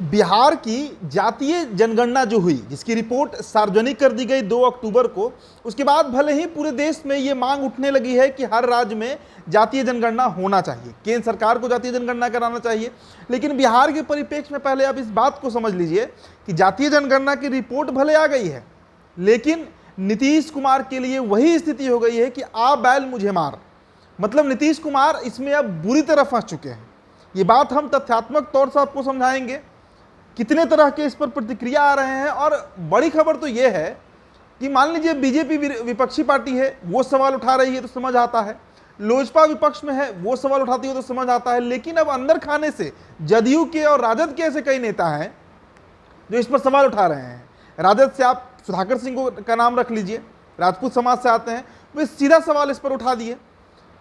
बिहार की जातीय जनगणना जो हुई, जिसकी रिपोर्ट सार्वजनिक कर दी गई 2 अक्टूबर को, उसके बाद भले ही पूरे देश में ये मांग उठने लगी है कि हर राज्य में जातीय जनगणना होना चाहिए, केंद्र सरकार को जातीय जनगणना कराना चाहिए। लेकिन बिहार के परिप्रेक्ष्य में पहले आप इस बात को समझ लीजिए कि जातीय जनगणना की रिपोर्ट भले आ गई है, लेकिन नीतीश कुमार के लिए वही स्थिति हो गई है कि आ बैल मुझे मार। मतलब नीतीश कुमार इसमें अब बुरी तरह फंस चुके हैं। ये बात हम तथ्यात्मक तौर से आपको समझाएंगे। कितने तरह के इस पर प्रतिक्रिया आ रहे हैं, और बड़ी खबर तो यह है कि मान लीजिए बीजेपी विपक्षी पार्टी है, वो सवाल उठा रही है तो समझ आता है, लोजपा विपक्ष में है, वो सवाल उठाती है तो समझ आता है। लेकिन अब अंदर खाने से जदयू के और राजद के ऐसे कई नेता हैं जो इस पर सवाल उठा रहे हैं। राजद से आप सुधाकर सिंह का नाम रख लीजिए, राजपूत समाज से आते हैं, वे सीधा सवाल इस पर उठा दिए।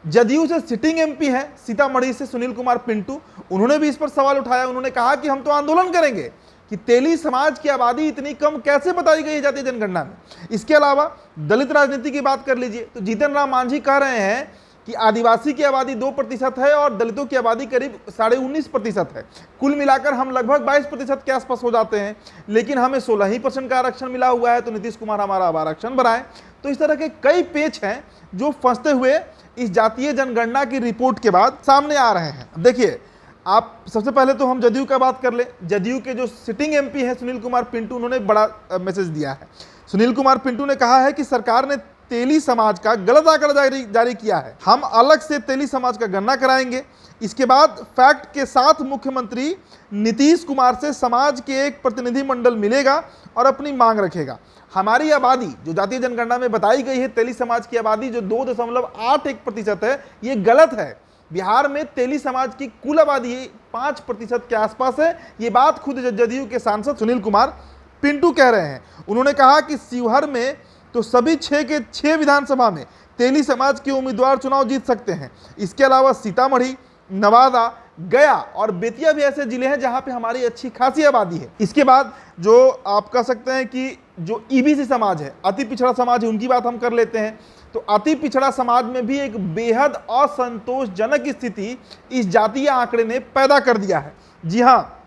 जदयू से सिटिंग एमपी हैं सीतामढ़ी से सुनील कुमार पिंटू, उन्होंने भी इस पर सवाल उठाया। उन्होंने कहा कि हम तो आंदोलन करेंगे कि तेली समाज की आबादी इतनी कम कैसे बताई गई है जातीय जनगणना में। इसके अलावा दलित राजनीति की बात कर लीजिए तो जीतन राम मांझी कह रहे हैं कि आदिवासी की आबादी 2% है और दलितों की आबादी करीब 19.5% है। कुल मिलाकर हम लगभग 22% के आसपास हो जाते हैं, लेकिन हमें 16% का आरक्षण मिला हुआ है, तो नीतीश कुमार हमारा अब आरक्षण बढ़ाए। तो इस तरह के कई पेच हैं जो फंसते हुए इस जातीय जनगणना की रिपोर्ट के बाद सामने आ रहे हैं। देखिए, आप सबसे पहले तो हम जदयू का बात कर ले। जदयू के जो सिटिंग एमपी हैं सुनील कुमार पिंटू, उन्होंने बड़ा मैसेज दिया है। सुनील कुमार पिंटू ने कहा है कि सरकार ने तेली समाज का गलत आंकड़ा जारी किया है, हम अलग से तेली समाज का गणना कराएंगे। इसके बाद फैक्ट के साथ मुख्यमंत्री नीतीश कुमार से समाज के एक प्रतिनिधि मंडल मिलेगा और अपनी मांग रखेगा। हमारी आबादी जो जातीय जनगणना में बताई गई है, तेली समाज की आबादी जो 2.81% है, ये गलत है। बिहार में तेली समाज की कुल आबादी 5% के आसपास है। ये बात खुद जदयू के सांसद सुनील कुमार पिंटू कह रहे हैं। उन्होंने कहा कि शिवहर में तो सभी 6 के 6 विधानसभा में तेली समाज के उम्मीदवार चुनाव जीत सकते हैं। इसके अलावा सीतामढ़ी, नवादा, गया और बेतिया भी ऐसे जिले हैं जहां पे हमारी अच्छी खासी आबादी है। इसके बाद जो आप कह सकते हैं कि जो ईबीसी समाज है, अति पिछड़ा समाज है, उनकी बात हम कर लेते हैं। तो अति पिछड़ा समाज में भी एक बेहद असंतोषजनक स्थिति इस जातीय आंकड़े ने पैदा कर दिया है। जी हाँ,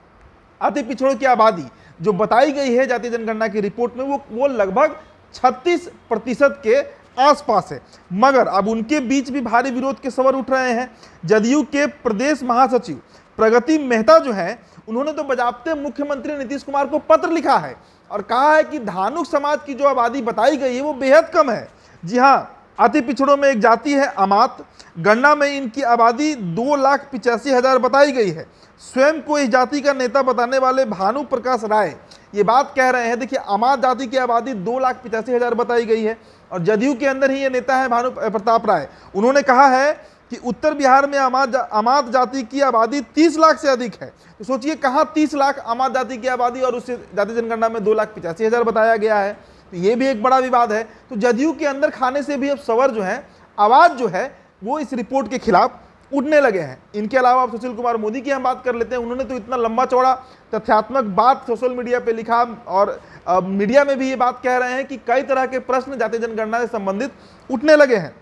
अति पिछड़ों की आबादी जो बताई गई है जातीय जनगणना की रिपोर्ट में, वो लगभग 36% के आसपास है। मगर अब उनके बीच भी भारी विरोध के स्वर उठ रहे हैं। जदयू के प्रदेश महासचिव प्रगति मेहता जो है, उन्होंने तो बजाबते मुख्यमंत्री नीतीश कुमार को पत्र लिखा है और कहा है कि धानुक समाज की जो आबादी बताई गई है वो बेहद कम है। जी हाँ, अति पिछड़ों में एक जाति है अमात, गणना में इनकी आबादी 2,85,000 बताई गई है। स्वयं को इस जाति का नेता बताने वाले भानु प्रकाश राय ये बात कह रहे हैं। देखिए, अमात जाति की आबादी 2,85,000 बताई गई है और जदयू के अंदर ही ये नेता है भानु प्रताप राय। उन्होंने कहा है कि उत्तर बिहार में अमात जाति की आबादी 30 लाख से अधिक है। तो सोचिए, कहाँ 30 लाख अमात जाति की आबादी और उससे जातीय जनगणना में 2,85,000 बताया गया है। तो ये भी एक बड़ा विवाद है। तो जदयू के अंदर खाने से भी अब स्वर जो है, आवाज जो है, वो इस रिपोर्ट के खिलाफ उठने लगे हैं। इनके अलावा आप सुशील कुमार मोदी की हम बात कर लेते हैं। उन्होंने तो इतना लंबा चौड़ा तथ्यात्मक बात सोशल मीडिया पे लिखा और मीडिया में भी ये बात कह रहे हैं कि कई तरह के प्रश्न जातीय जनगणना से संबंधित उठने लगे हैं।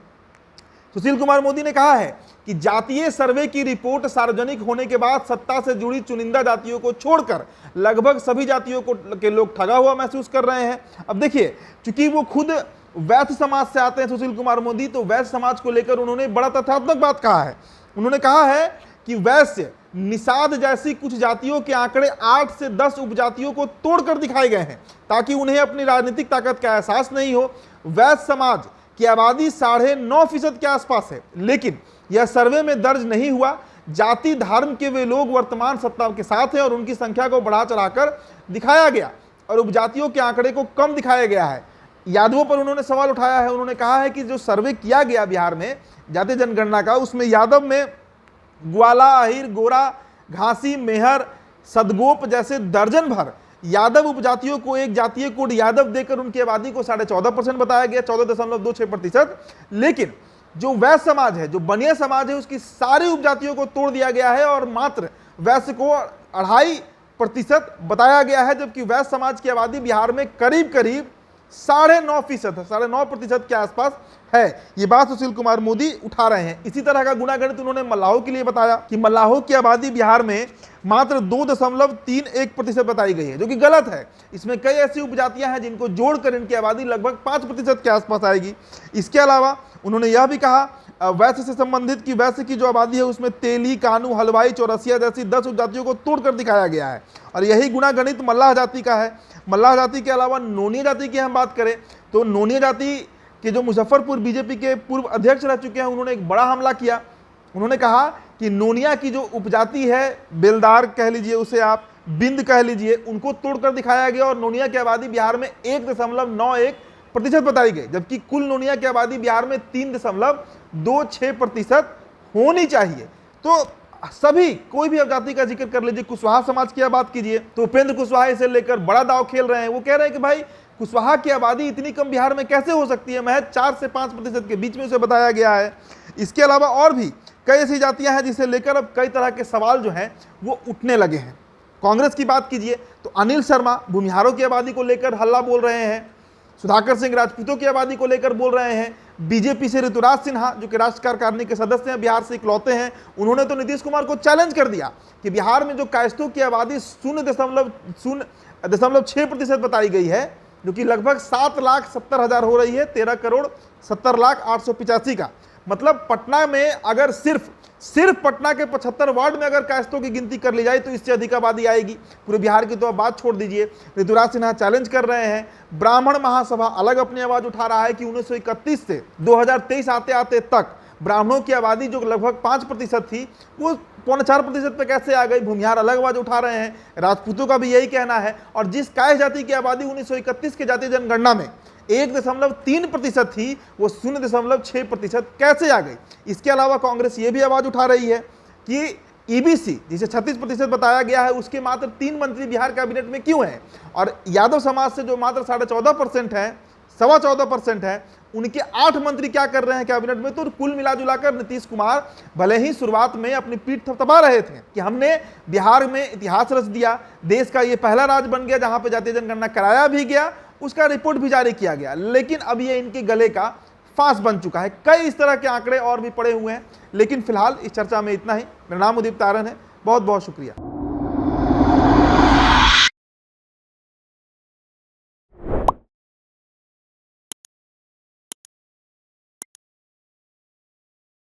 सुशील कुमार मोदी ने कहा है कि जातीय सर्वे की रिपोर्ट सार्वजनिक होने के बाद सत्ता से जुड़ी चुनिंदा जातियों को छोड़कर लगभग सभी जातियों के लोग ठगा हुआ महसूस कर रहे हैं। अब देखिए, चूंकि वो खुद वैश्य समाज से आते हैं सुशील कुमार मोदी, तो वैश्य समाज को लेकर उन्होंने बड़ा तथ्यात्मक बात कहा है। उन्होंने कहा है कि वैश्य, निषाद जैसी कुछ जातियों के आंकड़े 8 से 10 उपजातियों को तोड़कर दिखाए गए हैं ताकि उन्हें अपनी राजनीतिक ताकत का एहसास नहीं हो। वैश्य समाज की आबादी 9.5% के आसपास है, लेकिन यह सर्वे में दर्ज नहीं हुआ। जाति धर्म के वे लोग वर्तमान सत्ता के साथ हैं और उनकी संख्या को बढ़ा चढ़ाकर दिखाया गया और उपजातियों के आंकड़े को कम दिखाया गया है। यादवों पर उन्होंने सवाल उठाया है। उन्होंने कहा है कि जो सर्वे किया गया बिहार में जातीय जनगणना का, उसमें यादव में ग्वाला, अहिर, गोरा, घासी, मेहर, सदगोप जैसे दर्जन भर यादव उपजातियों को एक जातीय कोड यादव देकर उनकी आबादी को 14.5% बताया गया, 14.26%। लेकिन जो वैश्य समाज है, जो बनिया समाज है, उसकी सारी उपजातियों को तोड़ दिया गया है और मात्र वैश्य को 2.5% बताया गया है, जबकि वैश्य समाज की आबादी बिहार में करीब 9.5% के आसपास है। ये बात सुशील कुमार मोदी उठा रहे हैं। इसी तरह का गुणागणित उन्होंने मल्लाहों के लिए बताया कि मल्लाहों की आबादी बिहार में मात्र 2.31% बताई गई है, जो कि गलत है। इसमें कई ऐसी उपजातियां हैं जिनको जोड़कर इनकी आबादी लगभग 5% के आसपास आएगी। इसके अलावा उन्होंने यह भी कहा वैश्य से संबंधित कि वैश्य की जो आबादी है उसमें तेली, कानू, हलवाई, चौरसिया जैसी 10 उपजातियों को तोड़कर दिखाया गया है और यही गुणागणित मल्लाह जाति का है। मल्लाह जाति के अलावा नोनिया जाति की हम बात करें तो नोनिया जाति के जो मुजफ्फरपुर बीजेपी के पूर्व अध्यक्ष रह चुके हैं, उन्होंने एक बड़ा हमला किया। उन्होंने कहा कि नोनिया की जो उपजाति है, बेलदार कह लीजिए उसे आप, बिंद कह लीजिए, उनको तोड़कर दिखाया गया और नोनिया की आबादी बिहार में 1.91% बताई गई, जबकि कुल नोनिया की आबादी बिहार में 3.26% होनी चाहिए। तो सभी कोई भी जाति का जिक्र कर लीजिए, कुशवाहा समाज की बात कीजिए तो उपेंद्र कुशवाहा इसे लेकर बड़ा दाव खेल रहे हैं। वो कह रहे हैं कि भाई कुशवाहा की आबादी इतनी कम बिहार में कैसे हो सकती है, महज 4 से 5% के बीच में उसे बताया गया है। इसके अलावा और भी कई ऐसी जातियां हैं जिसे लेकर अब कई तरह के सवाल जो हैं वो उठने लगे हैं। कांग्रेस की बात कीजिए तो अनिल शर्मा भूमिहारों की आबादी को लेकर हल्ला बोल रहे हैं, सुधाकर सिंह राजपूतों की आबादी को लेकर बोल रहे हैं। बीजेपी से ऋतुराज सिन्हा जो कि राष्ट्र कार्यकारिणी के सदस्य हैं, बिहार से इकलौते हैं, उन्होंने तो नीतीश कुमार को चैलेंज कर दिया कि बिहार में जो कायस्थों की आबादी 0.6% बताई गई है, जो कि लगभग 7,70,000 हो रही है, 13,70,08,85 का मतलब पटना में अगर सिर्फ पटना के 75 वार्ड में अगर कायस्थों की गिनती कर ली जाए तो इससे अधिक आबादी आएगी। पूरे बिहार की तो अब बात छोड़ दीजिए। ऋतुराज सिन्हा चैलेंज कर रहे हैं। ब्राह्मण महासभा अलग अपनी आवाज उठा रहा है कि 1931 से 2023 आते आते तक ब्राह्मणों की आबादी जो लगभग 5% थी वो 4.25% पे कैसे आ गई। भूमिहार अलग आवाज उठा रहे हैं। राजपूतों का भी यही कहना है। और जिस काय जाति की आबादी 1931 के जातीय जनगणना में 1.3% थी वो 0.6% कैसे आ गई। इसके अलावा कांग्रेस ये भी आवाज उठा रही है कि ईबीसी जिसे 36% बताया गया है उसके मात्र 3 मंत्री बिहार कैबिनेट में क्यों हैं, और यादव समाज से जो मात्र 14.5% है, 14.25% है, उनके 8 मंत्री क्या कर रहे हैं कैबिनेट में। तो कुल मिलाजुलाकर नीतीश कुमार भले ही शुरुआत में अपनी पीठ थपथपा रहे थे कि हमने बिहार में इतिहास रच दिया, देश का ये पहला राज्य बन गया जहां पे जातीय जनगणना कराया भी गया, उसका रिपोर्ट भी जारी किया गया, लेकिन अब ये इनके गले का फांस बन चुका है। कई इस तरह के आंकड़े और भी पड़े हुए हैं, लेकिन फिलहाल इस चर्चा में इतना ही। मेरा नाम उदीप तारन है, बहुत बहुत शुक्रिया।